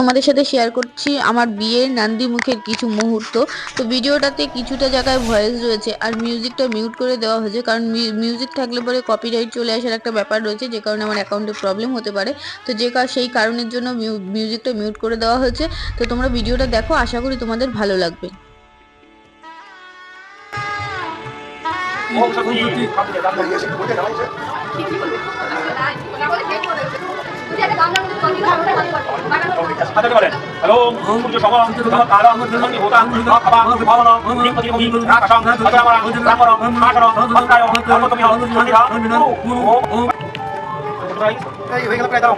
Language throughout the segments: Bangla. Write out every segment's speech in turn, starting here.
তোমাদের সাথে শেয়ার করছি আমার বিয়ের নান্দি মুখের কিছু মুহূর্ত। তো ভিডিওটাতে কিছুটা জায়গায় ভয়েস রয়েছে আর মিউজিকটা মিউট করে দেওয়া হয়েছে, কারণ মিউজিক থাকলে পরে কপিরাইট চলে আসার একটা ব্যাপার রয়েছে, যে কারণে আমার অ্যাকাউন্টে প্রবলেম হতে পারে। তো সেই কারণের জন্য মিউজিকটা মিউট করে দেওয়া হয়েছে। তো তোমরা ভিডিওটা দেখো, আশা করি তোমাদের ভালো লাগবে। হ্যালো সূর্য সমা কালম অগ্নি হোতা খাবা ভাবনা নিপতি ভূমি আকাশং অজরামরা ব্রাহ্মণ আকার অস্কায় ধর্মতমি সন্ধিরা ওম এই হয়ে গেল প্রায় দাও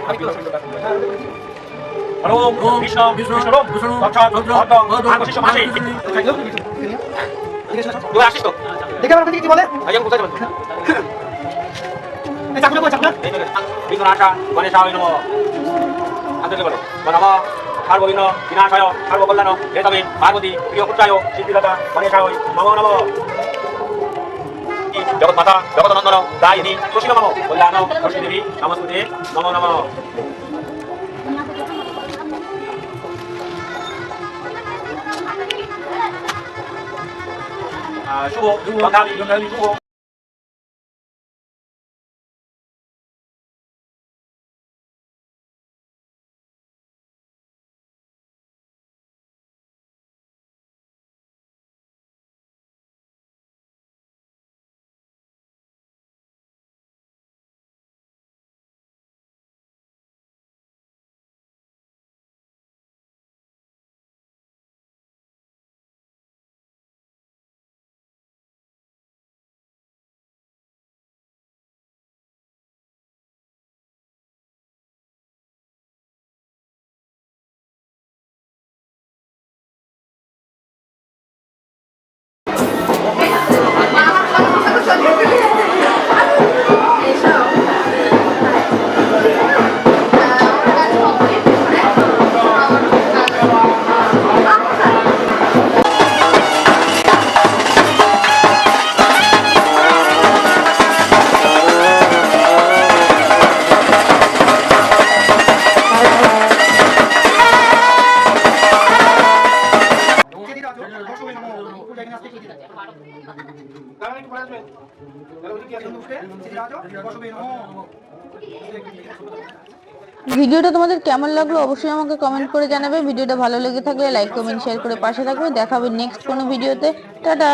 হ্যালো কৃষ্ণ বিষ্ণু বিষ্ণু তৎসৎ ভদ্র আকাশিস মাসে তুই আসিস তো দেখে আমরা কি বলে আই আমি কোথায় যাব এই চাকরি কই চাকরি বিঘ্নাশা গণেশায় নমঃ আদরে বলো নমঃ সার্ববিঘ্ন বিনাশায় সর্বকল্যাণ হেতবে পার্বতী প্রিয়পুত্রায় সিদ্ধিদাতা গণেশায় নমো নমঃ জগৎ মাতা জগৎনন্দন দায়িনী প্রসীদ নমঃ কল্যাণ লক্ষ্মী দেবী নমস্তুতে নমো নমঃ শুভ গঙ্গাবলী শুভ ভিডিওটা তোমাদের কেমন লাগলো অবশ্যই আমাকে কমেন্ট করে জানাবে। ভিডিওটা ভালো লেগে থাকলে লাইক কমেন্ট শেয়ার করে পাশে থাকবে। দেখা হবে নেক্সট কোনো ভিডিওতে। টাটা।